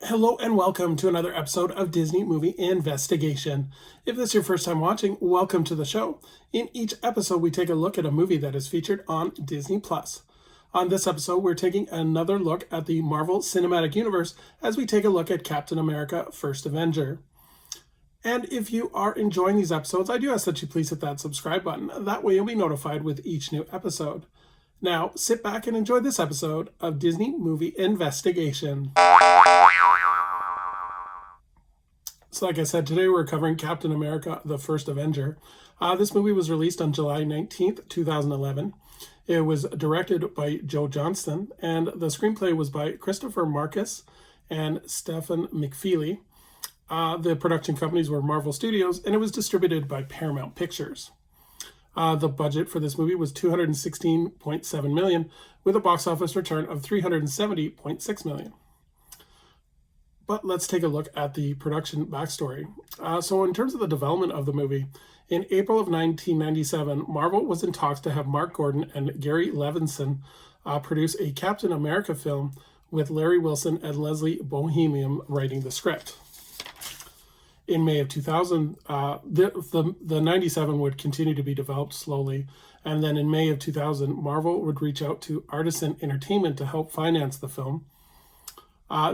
Hello and welcome to another episode of Disney Movie Investigation. If this is your first time watching, welcome to the show. In each episode, we take a look at a movie that is featured on Disney+. On this episode, we're taking another look at the Marvel Cinematic Universe as we take a look at Captain America: First Avenger. And if you are enjoying these episodes, I do ask that you please hit that subscribe button. That way you'll be notified with each new episode. Now, sit back and enjoy this episode of Disney Movie Investigation. So like I said, today we're covering Captain America: The First Avenger. This movie was released on July 19th, 2011. It was directed by Joe Johnston, and the screenplay was by Christopher Marcus and Stephen McFeely. The production companies were Marvel Studios, and it was distributed by Paramount Pictures. The budget for this movie was $216.7 million, with a box office return of $370.6 million. But let's take a look at the production backstory. So in terms of the development of the movie, in April of 1997, Marvel was in talks to have Mark Gordon and Gary Levinson produce a Captain America film with Larry Wilson and Leslie Bohemian writing the script. In May of 2000, the 97 would continue to be developed slowly, and then in May of 2000, Marvel would reach out to Artisan Entertainment to help finance the film.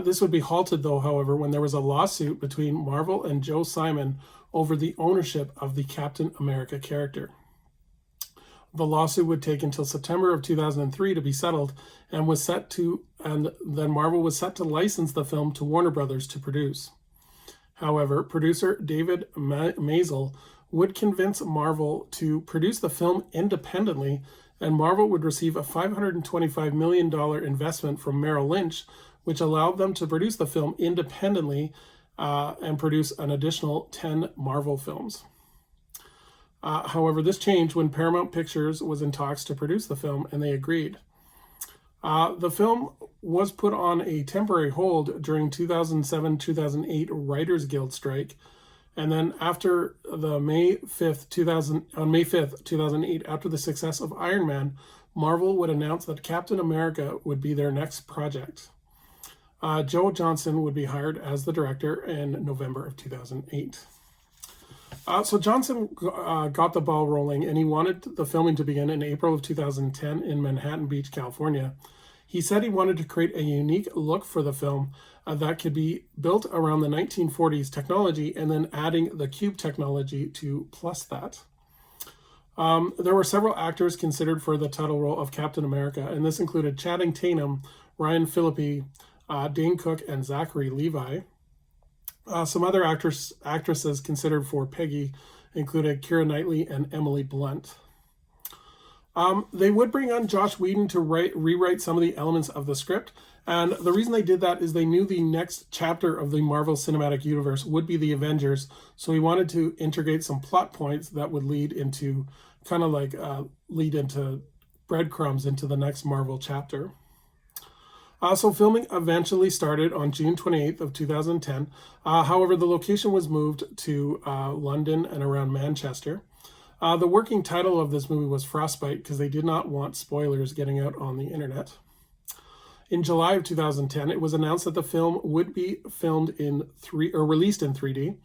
This would be halted, though, however, when there was a lawsuit between Marvel and Joe Simon over the ownership of the Captain America character. The lawsuit would take until September of 2003 to be settled, and then Marvel was set to license the film to Warner Brothers to produce. However, producer David Maisel would convince Marvel to produce the film independently, and Marvel would receive a $525 million investment from Merrill Lynch, which allowed them to produce the film independently and produce an additional 10 Marvel films. However, this changed when Paramount Pictures was in talks to produce the film, and they agreed. The film was put on a temporary hold during 2007-2008 Writers Guild strike, and then after on May 5th, 2008, after the success of Iron Man, Marvel would announce that Captain America would be their next project. Joe Johnston would be hired as the director in November of 2008. So Johnston got the ball rolling, and he wanted the filming to begin in April of 2010 in Manhattan Beach, California. He said he wanted to create a unique look for the film that could be built around the 1940s technology and then adding the cube technology to plus that. There were several actors considered for the title role of Captain America, and this included Channing Tatum, Ryan Phillippe, Dane Cook, and Zachary Levi. Some other actresses considered for Peggy included Keira Knightley and Emily Blunt. They would bring on Joss Whedon to rewrite some of the elements of the script, and the reason they did that is they knew the next chapter of the Marvel Cinematic Universe would be the Avengers, so he wanted to integrate some plot points that would lead into breadcrumbs into the next Marvel chapter. So filming eventually started on June 28th of 2010. However, the location was moved to London and around Manchester. The working title of this movie was Frostbite because they did not want spoilers getting out on the internet. In July of 2010, it was announced that the film would be released in 3D,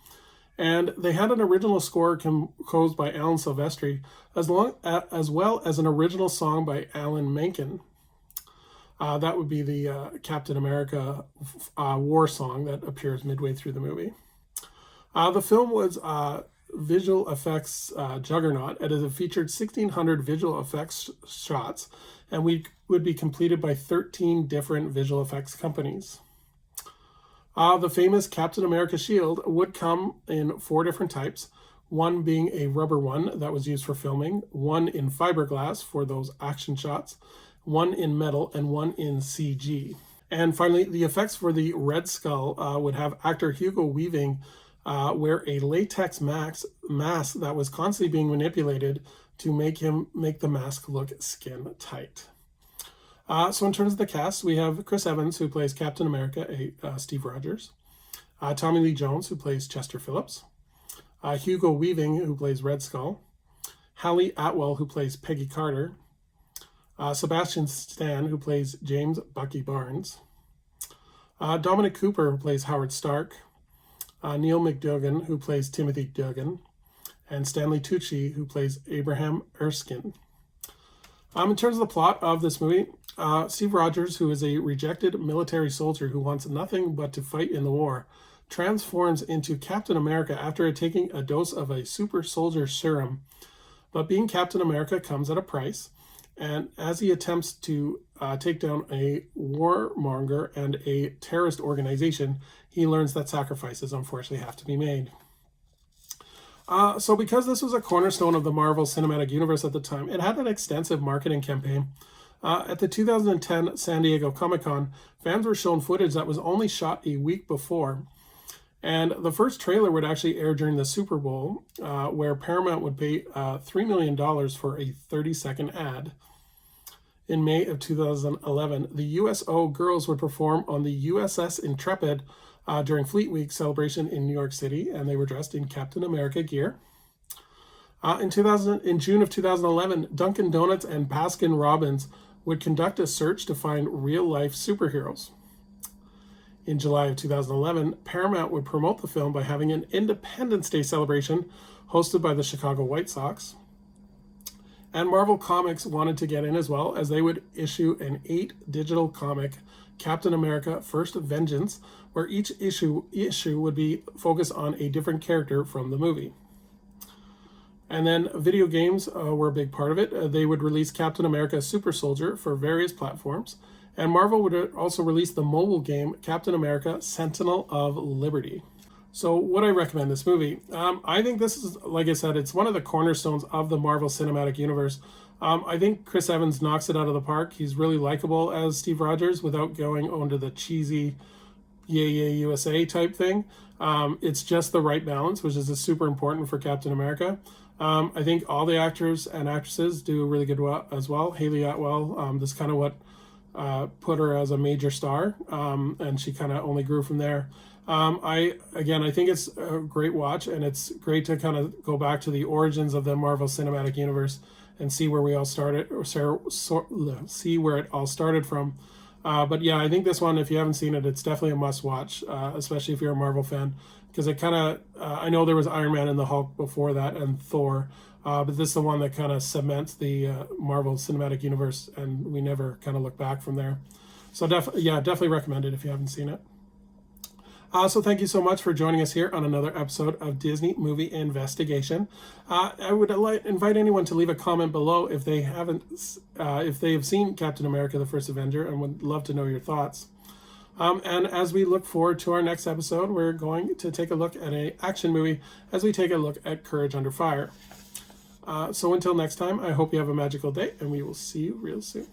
and they had an original score composed by Alan Silvestri, as well as an original song by Alan Menken. That would be the Captain America war song that appears midway through the movie. The film was visual effects juggernaut, and it featured 1,600 visual effects shots, and would be completed by 13 different visual effects companies. The famous Captain America shield would come in 4 different types, one being a rubber one that was used for filming, one in fiberglass for those action shots, one in metal, and one in CG. And finally, the effects for the Red Skull would have actor Hugo Weaving wear a latex mask that was constantly being manipulated to make the mask look skin tight. So in terms of the cast, we have Chris Evans, who plays Captain America, Steve Rogers, Tommy Lee Jones, who plays Chester Phillips, Hugo Weaving, who plays Red Skull, Hallie Atwell, who plays Peggy Carter, Sebastian Stan, who plays James Bucky Barnes, Dominic Cooper, who plays Howard Stark, Neil McDougall, who plays Timothy Duggan, and Stanley Tucci, who plays Abraham Erskine. In terms of the plot of this movie, Steve Rogers, who is a rejected military soldier who wants nothing but to fight in the war, transforms into Captain America after taking a dose of a super soldier serum. But being Captain America comes at a price, and as he attempts to take down a warmonger and a terrorist organization, he learns that sacrifices unfortunately have to be made. So because this was a cornerstone of the Marvel Cinematic Universe at the time, it had an extensive marketing campaign. At the 2010 San Diego Comic-Con, fans were shown footage that was only shot a week before. And the first trailer would actually air during the Super Bowl, where Paramount would pay $3 million for a 30-second ad. In May of 2011, the USO girls would perform on the USS Intrepid during Fleet Week celebration in New York City, and they were dressed in Captain America gear. In June of 2011, Dunkin' Donuts and Baskin Robbins would conduct a search to find real-life superheroes. In July of 2011, Paramount would promote the film by having an Independence Day celebration hosted by the Chicago White Sox. And Marvel Comics wanted to get in as well, as they would issue an 8 digital comic, Captain America First Vengeance, where each issue would be focused on a different character from the movie. And then video games were a big part of it. They would release Captain America Super Soldier for various platforms. And Marvel would also release the mobile game Captain America Sentinel of Liberty. So would I recommend this movie? I think this is, like I said, it's one of the cornerstones of the Marvel Cinematic Universe. I think Chris Evans knocks it out of the park. He's really likable as Steve Rogers without going onto the cheesy yay yay USA type thing. It's just the right balance, which is super important for Captain America. I think all the actors and actresses do really good as well. Haley Atwell, this is kind of what put her as a major star, and she kind of only grew from there. I think it's a great watch, and it's great to kind of go back to the origins of the Marvel Cinematic Universe and see where we all started, or see where it all started from. But yeah, I think this one, if you haven't seen it, it's definitely a must watch, especially if you're a Marvel fan, because it kind of, I know there was Iron Man and the Hulk before that and Thor, but this is the one that kind of cements the Marvel Cinematic Universe, and we never kind of look back from there. So definitely recommend it if you haven't seen it. So thank you so much for joining us here on another episode of Disney Movie Investigation. I would invite anyone to leave a comment below if they have seen Captain America: The First Avenger, and would love to know your thoughts. And as we look forward to our next episode, we're going to take a look at an action movie as we take a look at Courage Under Fire. So until next time, I hope you have a magical day, and we will see you real soon.